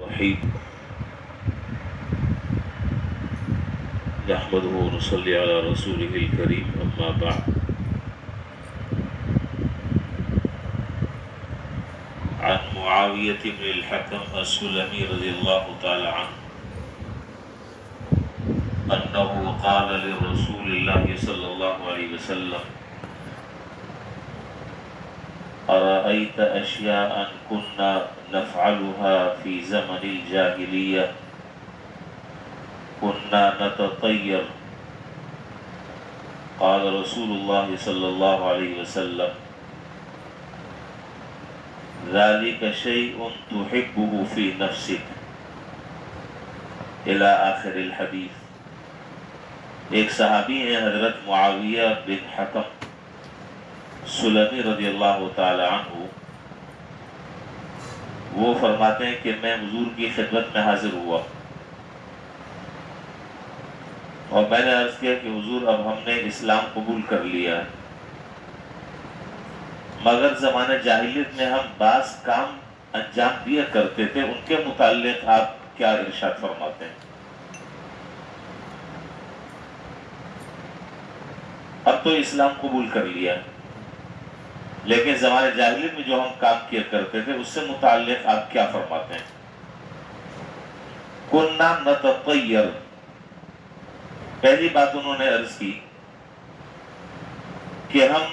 الرحيم نحمده ونصلي على رسوله الكريم أما بعد. عن معاوية بن الحكم السلمي رضي الله تعالى عنه أنه قال لرسول الله صلى الله عليه وسلم: أرأيت أشياء كنا نفعلها في زمن الجاهلية كنا نتطير. قال رسول الله صلى الله عليه وسلم: ذلك شيء تحبه في نفسك إلى آخر الحديث. ایک صحابی ہیں حضرت معاویہ بن حکم سلمی رضی اللہ تعالی عنہ، وہ فرماتے ہیں کہ میں حضور کی خدمت میں حاضر ہوا اور میں نے عرض کیا کہ حضور اب ہم نے اسلام قبول کر لیا ہے، مگر زمانہ جاہلیت میں ہم بعض کام انجام دیا کرتے تھے، ان کے متعلق آپ کیا ارشاد فرماتے ہیں؟ اب تو اسلام قبول کر لیا لیکن زمانے جاہلیت میں جو ہم کام کیا کرتے تھے اس سے متعلق آپ کیا فرماتے ہیں؟ کننا نتطیر، پہلی بات انہوں نے عرض کی کہ ہم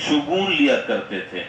شگون لیا کرتے تھے،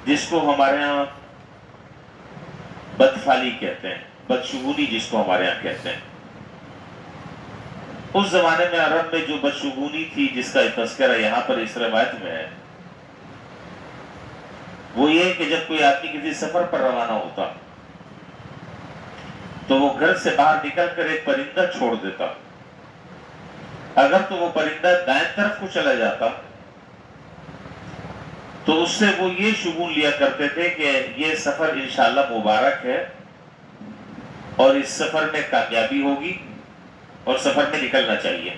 جس کو ہمارے ہاں بدفالی کہتے ہیں، بدشگونی جس کو ہمارے ہاں کہتے ہیں۔ اس زمانے میں عرب میں جو بدشگونی تھی جس کا تذکرہ یہاں پر اس روایت میں ہے، وہ یہ کہ جب کوئی آدمی کسی سفر پر روانہ ہوتا تو وہ گھر سے باہر نکل کر ایک پرندہ چھوڑ دیتا، اگر تو وہ پرندہ دائیں طرف کو چلا جاتا تو اس سے وہ یہ شگون لیا کرتے تھے کہ یہ سفر انشاءاللہ مبارک ہے اور اس سفر میں کامیابی ہوگی اور سفر میں نکلنا چاہیے،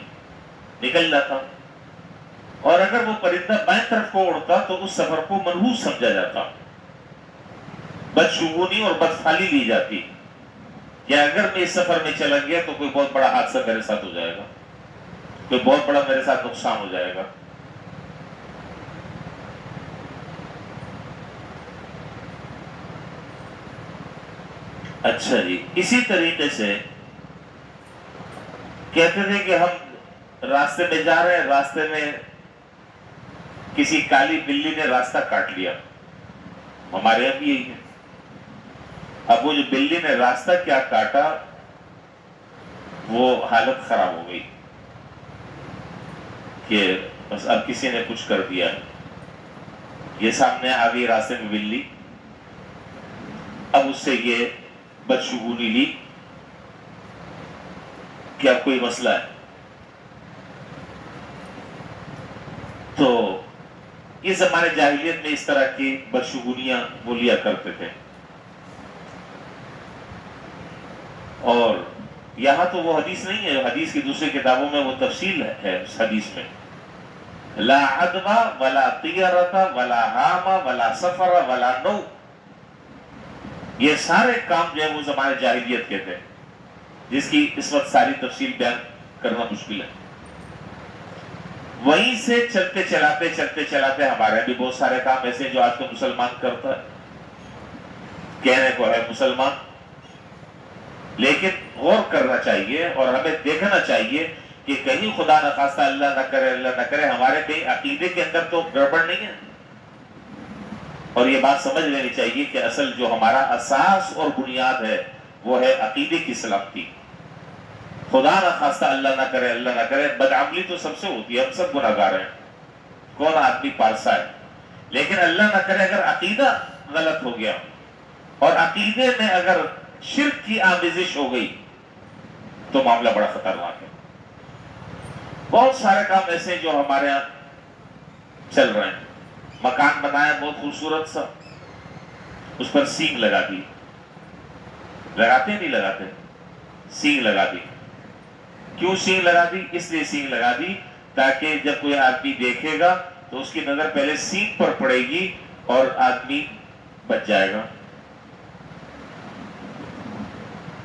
نکل جاتا۔ اور اگر وہ پرندہ بائیں طرف کو اڑتا تو اس سفر کو منحوس سمجھا جاتا، بدشگونی اور بدفعلی لی جاتی کہ اگر میں اس سفر میں چلا گیا تو کوئی بہت بڑا حادثہ میرے ساتھ ہو جائے گا، کوئی بہت بڑا میرے ساتھ نقصان ہو جائے گا۔ اچھا جی، اسی طریقے سے کہتے تھے کہ ہم راستے میں جا رہے ہیں، راستے میں کسی کالی بلی نے راستہ کاٹ لیا، ہمارے یہاں بھی یہی ہے۔ اب وہ جو بلی نے راستہ کیا کاٹا، وہ حالت خراب ہو گئی کہ بس اب کسی نے کچھ کر دیا، یہ سامنے آ گئی راستے میں بلی، اب اس سے یہ بدشگونی لی کہ اب کوئی مسئلہ ہے۔ تو یہ زمانے جاہلیت میں اس طرح کی بدشگونیاں وہ لیا کرتے تھے۔ اور یہاں تو وہ حدیث نہیں ہے، حدیث کی دوسری کتابوں میں وہ تفصیل ہے اس حدیث میں، لا عدوى ولا طیرۃ ولا حام ولا سفر ولا نو، یہ سارے کام جو ہے وہ زمانے جاہلیت کے تھے، جس کی اس وقت ساری تفصیل بیان کرنا مشکل ہے۔ وہیں سے چلتے چلاتے ہمارے بھی بہت سارے کام ایسے جو آج کا مسلمان کرتا ہے، کہنے کو ہے مسلمان، لیکن غور کرنا چاہیے اور ہمیں دیکھنا چاہیے کہ کہیں خدا نخواستہ اللہ نہ کرے ہمارے کہیں عقیدے کے اندر تو گڑبڑ نہیں ہے۔ اور یہ بات سمجھ لینی چاہیے کہ اصل جو ہمارا اساس اور بنیاد ہے وہ ہے عقیدے کی سلامتی۔ خدا نہ خواستہ اللہ نہ کرے بدعملی تو سب سے ہوتی ہے، ہم سب گناہگار ہیں، کون آدمی پارسا ہے، لیکن اللہ نہ کرے اگر عقیدہ غلط ہو گیا اور عقیدے میں اگر شرک کی آمیزش ہو گئی تو معاملہ بڑا خطرناک ہے۔ بہت سارے کام ایسے جو ہمارے یہاں چل رہے ہیں، مکان بنایا بہت خوبصورت سا، اس پر سینگ لگا دی، لگاتے نہیں لگاتے، سینگ لگا دی۔ کیوں سینگ لگا دی؟ اس لیے سینگ لگا دی تاکہ جب کوئی آدمی دیکھے گا تو اس کی نظر پہلے سینگ پر پڑے گی اور آدمی بچ جائے گا.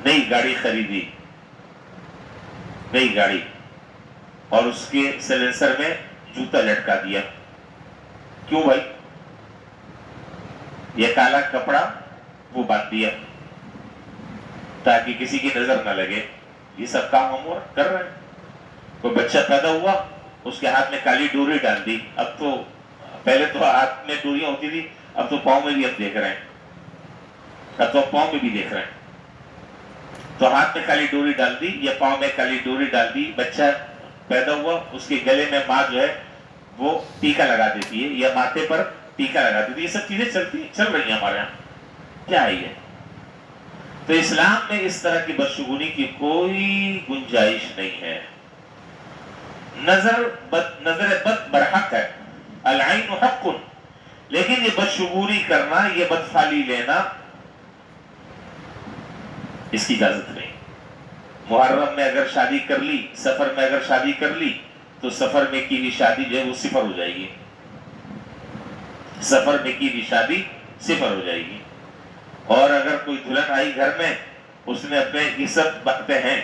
نئی گاڑی خریدی، نئی گاڑی، اور اس کے سیلنسر میں جوتا لٹکا دیا. کیوں بھائی؟ یہ کالا کپڑا وہ باندھ دیا تاکہ کسی کی نظر نہ لگے. یہ سب کام ہم کر رہے ہیں. کوئی بچہ پیدا ہوا، اس کے ہاتھ میں کالی ڈوری ڈال دی. اب تو پہلے تو ہاتھ میں ڈوریاں ہوتی تھی، اب تو پاؤں میں بھی اب دیکھ رہے ہیں، اب تو پاؤں میں بھی دیکھ رہے ہیں. تو ہاتھ میں کالی ڈوری ڈال دی یا پاؤں میں کالی ڈوری ڈال دی. بچہ پیدا ہوا، اس کے گلے میں ماں جو ہے وہ ٹیکا لگا دیتی ہے یا ماتھے پر ٹیکا لگا دیتی ہے. یہ سب چیزیں چل رہی ہیں ہمارے یہاں. کیا ہے یہ؟ تو اسلام میں اس طرح کی بدشگونی کی کوئی گنجائش نہیں ہے. نظر بد برحق ہے، العین حق، لیکن یہ بدشگونی کرنا، یہ بدفعلی لینا، اس کی اجازت نہیں. محرم میں اگر شادی کر لی، سفر میں اگر شادی کر لی، تو سفر میں کی بھی شادی جو ہے وہ صفر ہو جائے گی. سفر میں کی بھی شادی صفر ہو جائے گی. اور اگر کوئی دلہن آئی گھر میں، اس نے اپنے، یہ سب باتیں ہیں،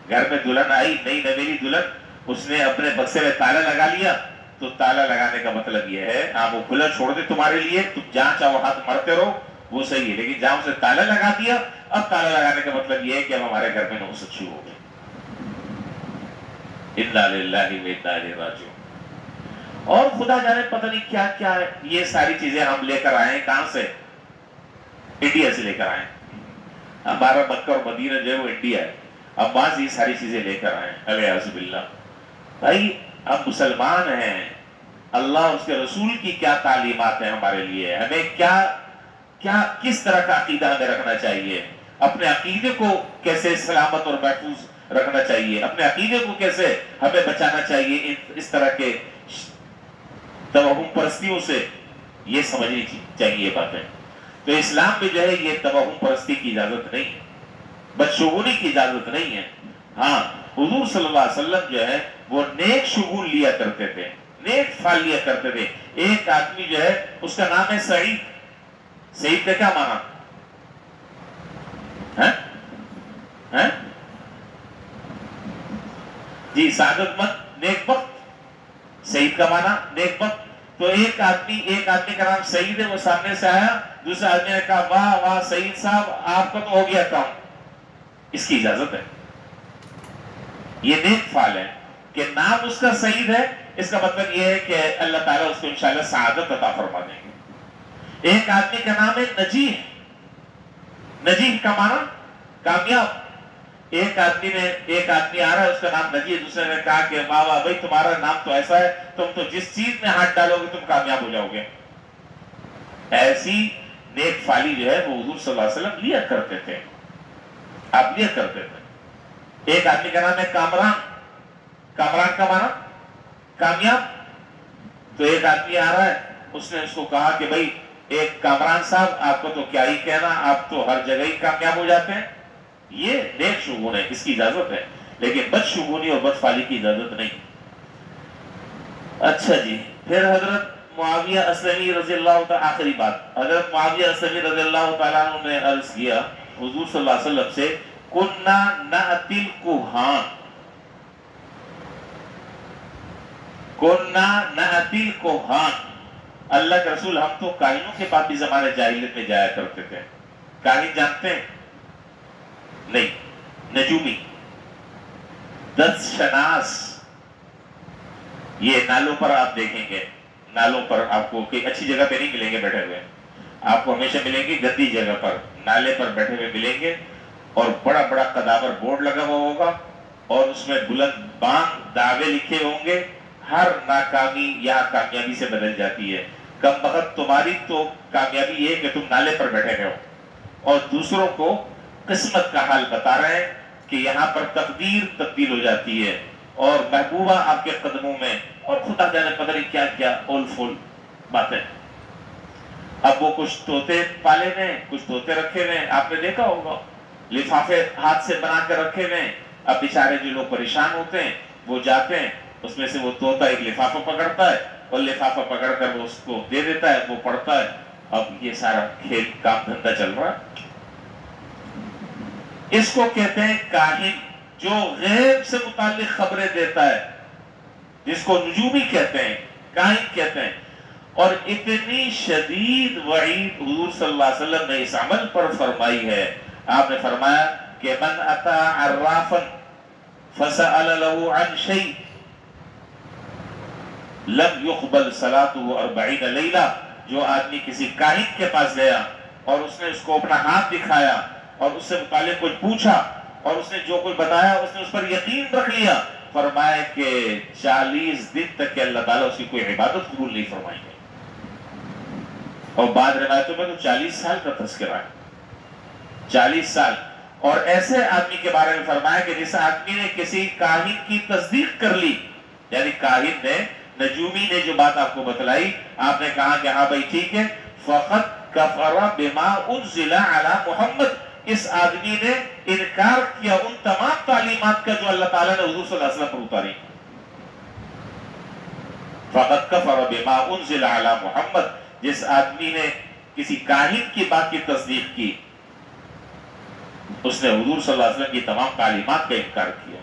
گھر میں دلہن آئی، نئی نویلی دلہن، اس نے اپنے بکسے میں تالا لگا لیا، تو تالا لگانے کا مطلب یہ ہے آپ وہ کھلا چھوڑ دے تمہارے لیے، تم جہاں چاہو ہاتھ مارتے رہو، وہ صحیح ہے. لیکن جہاں اسے تالا لگا دیا، اب تالا لگانے کا مطلب یہ ہے کہ اب ہمارے گھر میں نحوست شروع ہو گئی. انا للہ و انا الیہ راجعون. اور خدا جانے پتہ نہیں کیا کیا ہے. یہ ساری چیزیں ہم لے کر آئے ہیں. کہاں سے؟ انڈیا سے لے کر آئے. ہمارا مکہ اور مدینہ جو ہے وہ انڈیا ہے. اب بعض یہ ساری چیزیں لے کر آئے. الیاذ باللہ. بھائی ہم مسلمان ہیں، اللہ اس کے رسول کی کیا تعلیمات ہیں ہمارے لیے، ہمیں کیا کس طرح کا عقیدہ ہمیں رکھنا چاہیے، اپنے عقیدے کو کیسے سلامت اور محفوظ رکھنا چاہیے، اپنے عقیدے کو کیسے ہمیں بچانا چاہیے اس طرح کے توہم پرستیوں سے، یہ سمجھنی چاہیے یہ باتیں. تو اسلام میں جو ہے یہ توہم پرستی کی اجازت نہیں ہے، بدشگونی کی اجازت نہیں ہے. ہاں حضور صلی اللہ علیہ وسلم جو ہے وہ نیک شگون لیا کرتے تھے، نیک فعل لیا کرتے تھے. ایک آدمی جو ہے اس کا نام ہے سعید. سعید کا کیا معنی ہے؟ جی سعادت مند، نیک بخت. سعید کا معنی نیک بخت. تو ایک آدمی کا نام سعید ہے، وہ سامنے سے آیا، دوسرے آدمی نے کہا واہ واہ سعید صاحب آپ کا تو ہو گیا کام. اس کی اجازت ہے. یہ نیک فعل ہے کہ نام اس کا سعید ہے. اس کا مطلب یہ ہے کہ اللہ تعالیٰ اس کو انشاءاللہ سعادت عطا فرما دیں گے. ایک آدمی کا نام ہے نجیح. نجیح کا معنی کامیاب. ایک آدمی آ رہا ہے، اس کا نام نجیح ہے. دوسرے نے کہا کہ واہ واہ بھائی تمہارا نام تو ایسا ہے، تم تو جس چیز میں ہاتھ ڈالو گے تم کامیاب ہو جاؤ گے. ایسی نیک فعلی جو ہے وہ حضور صلی اللہ علیہ وسلم لیا کرتے تھے. آپ لیا کرتے تھے. ایک آدمی کا نام ہے کامران. کامران کا معنی کامیاب. تو ایک آدمی آ رہا ہے، اس نے اس کو کہا کہ بھائی ایک کامران صاحب آپ کو تو کیا ہی کہنا، آپ تو ہر جگہ ہی کامیاب ہو جاتے ہیں. یہ نیک شگون ہے، اس کی اجازت ہے. لیکن بدشگونی اور بدفعلی کی اجازت نہیں. اچھا جی، پھر حضرت معاویہ اسلمی رضی اللہ تعالیٰ، آخری بات، حضرت معاویہ اسلمی رضی اللہ تعالیٰ عنہ نے عرض کیا حضور صلی اللہ علیہ وسلم سے، کننا نأتی الکہان، کننا نأتی الکہان. اللہ کے رسول ہم تو کاہنوں کے پاس بھی زمانے جاہلیت میں جایا کرتے تھے. کاہن جانتے ہیں؟ نہیں. نجومی، دس شناس، یہ نالوں پر آپ دیکھیں گے، نالوں پر آپ کو کہ اچھی جگہ پہ نہیں ملیں گے بیٹھے ہوئے، آپ کو ہمیشہ ملیں گے گندی جگہ پر، نالے پر بیٹھے ہوئے ملیں گے. اور بڑا بڑا قداور بورڈ لگا ہوا ہوگا اور اس میں بلند بانگ دعوے لکھے ہوں گے. ہر ناکامی یا کامیابی سے بدل جاتی ہے. کم بخت تمہاری تو کامیابی یہ ہے کہ تم نالے پر بیٹھے ہوئے ہو اور دوسروں کو قسمت کا حال بتا رہے ہیں کہ یہاں پر تقدیر تبدیل ہو جاتی ہے اور محبوبہ آپ کے قدموں میں، اور خدا جانے پتہ نہیں کیا کیا اول فول باتیں. اب وہ کچھ طوطے پالے ہوئے، کچھ طوطے رکھے ہوئے، آپ نے دیکھا ہوگا لفافے ہاتھ سے بنا کر رکھے ہوئے. اب بیچارے جو لوگ پریشان ہوتے ہیں وہ جاتے ہیں، اس میں سے وہ طوطا ایک لفافہ پکڑتا ہے اور لفافہ پکڑ کر وہ اس کو دے دیتا ہے، وہ پڑھتا ہے اب یہ سارا کھیل کام دھندا چل رہا. اس کو کہتے ہیں کاہن، جو غیب سے متعلق خبریں دیتا ہے، جس کو نجومی کہتے ہیں، کاہن کہتے ہیں. اور اتنی شدید وعید حضور صلی اللہ علیہ وسلم نے اس عمل پر فرمائی ہے. آپ نے فرمایا کہ من اتا عرافا فسأل له عن شيء لم يقبل صلاته 40 لیلہ. جو آدمی کسی کاہن کے پاس گیا اور اس نے اس کو اپنا ہاتھ دکھایا اور اس سے متعلق کچھ پوچھا اور اس نے جو کچھ بتایا اس نے اس پر یقین رکھ لیا، فرمایا کہ 40 دن تک کہ اللہ تعالیٰ اس کی کوئی عبادت قبول نہیں فرمائیں گے. اور بعض روایتوں میں تو 40 سال کا تذکرہ ہے، 40 سال. اور ایسے آدمی کے بارے میں فرمایا کہ جس آدمی نے کسی کاہن کی تصدیق کر لی، یعنی کاہن نے، نجومی نے جو بات آپ کو بتلائی، آپ نے کہا کہ ہاں بھائی ٹھیک ہے، فقط کفر بما انزل علی محمد. اس آدمی نے انکار کیا ان تمام تعلیمات کا جو اللہ تعالیٰ نے حضور صلی اللہ علیہ وسلم پر اتاری. فقط کفر بما انزل علی محمد. جس آدمی نے کسی کاہن کی بات کی تصدیق کی، اس نے حضور صلی اللہ علیہ وسلم کی تمام تعلیمات کا انکار کیا.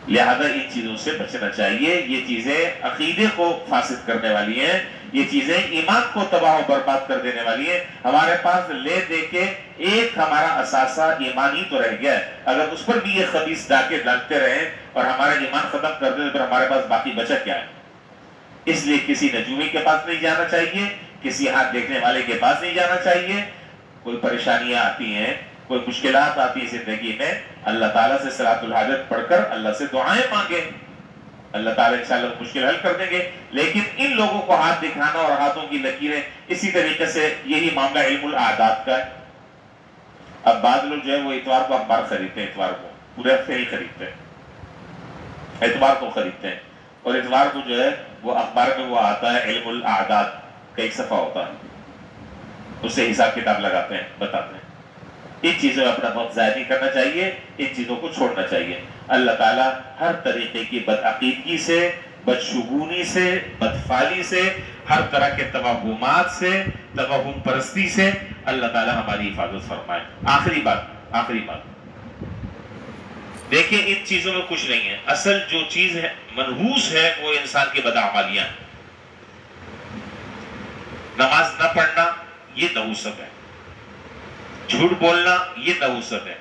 لہذا ان چیزوں سے بچنا چاہیے. یہ چیزیں عقیدے کو فاسد کرنے والی ہیں، یہ چیزیں ایمان کو تباہ و برباد کر دینے والی ہیں. ہمارے پاس لے دے کے ایک ہمارا اثاثہ ایمان ہی تو رہ گیا ہے. اگر اس پر بھی یہ خبیث ڈاکے ڈالتے رہیں اور ہمارا ایمان ختم کر دیں تو پھر ہمارے پاس باقی بچا کیا ہے؟ اس لیے کسی نجومی کے پاس نہیں جانا چاہیے، کسی ہاتھ دیکھنے والے کے پاس نہیں جانا چاہیے. کوئی پریشانیاں آتی ہیں، کوئی مشکلات آتی ہیں زندگی میں، اللہ تعالیٰ سے صلاۃ الحاجت پڑھ کر اللہ سے دعائیں مانگیں، اللہ تعالیٰ انشاءاللہ مشکل حل کر دیں گے. لیکن ان لوگوں کو ہاتھ دکھانا اور ہاتھوں کی لکیریں، اسی طریقے سے یہی معاملہ علم الاعداد کا ہے. اب بعض لوگ جو ہے وہ اتوار کو اخبار خریدتے ہیں، اتوار کو پورے ہفتے ہی خریدتے ہیں، اتوار کو خریدتے ہیں، اور اتوار کو جو ہے وہ اخبار میں وہ آتا ہے علم الاعداد کا ایک صفحہ ہوتا ہے، اس سے حساب کتاب لگاتے ہیں، بتاتے ہیں. ان چیزوں میں اپنا وقت ضائع نہیں کرنا چاہیے، ان چیزوں کو چھوڑنا چاہیے. اللہ تعالیٰ ہر طریقے کی بدعقیدگی سے، بدشگونی سے، بدفعلی سے، ہر طرح کے توہمات سے، توہم پرستی سے اللہ تعالیٰ ہماری حفاظت فرمائے. آخری بات دیکھیں، ان چیزوں میں کچھ نہیں ہے. اصل جو چیز ہے منحوس ہے وہ انسان کی بدعمالیاں. نماز نہ پڑھنا یہ نحوست ہے، جھوٹ بولنا یہ نحوست ہے،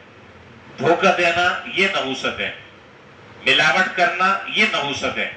دھوکہ دینا یہ نحوست ہے، ملاوٹ کرنا یہ نحوست ہے.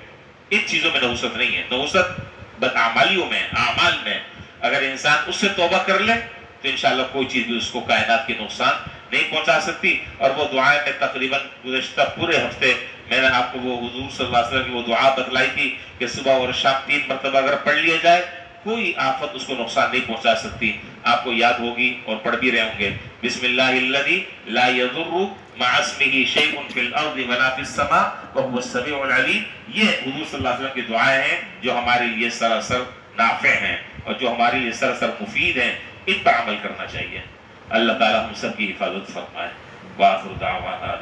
ان چیزوں میں نحوست نہیں ہے. نحوست بدعمالیوں میں، اعمال میں. اگر انسان اس سے توبہ کر لے تو انشاءاللہ کوئی چیز بھی اس کو کائنات کے نقصان نہیں پہنچا سکتی. اور وہ دعائیں میں تقریباً گزشتہ پورے ہفتے میں نے آپ کو وہ حضور صلی اللہ علیہ وسلم کی وہ دعا بتلائی تھی کہ صبح اور شام 3 مرتبہ اگر پڑھ لیا جائے کوئی آفت اس کو نقصان نہیں پہنچا سکتی. آپ کو یاد ہوگی اور پڑھ بھی رہے ہوں گے. بسم اللہ الذی لا یضر مع اسمہ شیء فی الارض ولا فی السماء وهو السمیع العلیم. یہ حضور صلی اللہ علیہ وسلم کی دعائیں ہیں جو ہمارے لیے سراسر نافع ہیں اور جو ہمارے لیے سراسر مفید ہیں. ان پر عمل کرنا چاہیے. اللہ تعالی ہم سب کی حفاظت فرمائے. وآخر دعوانا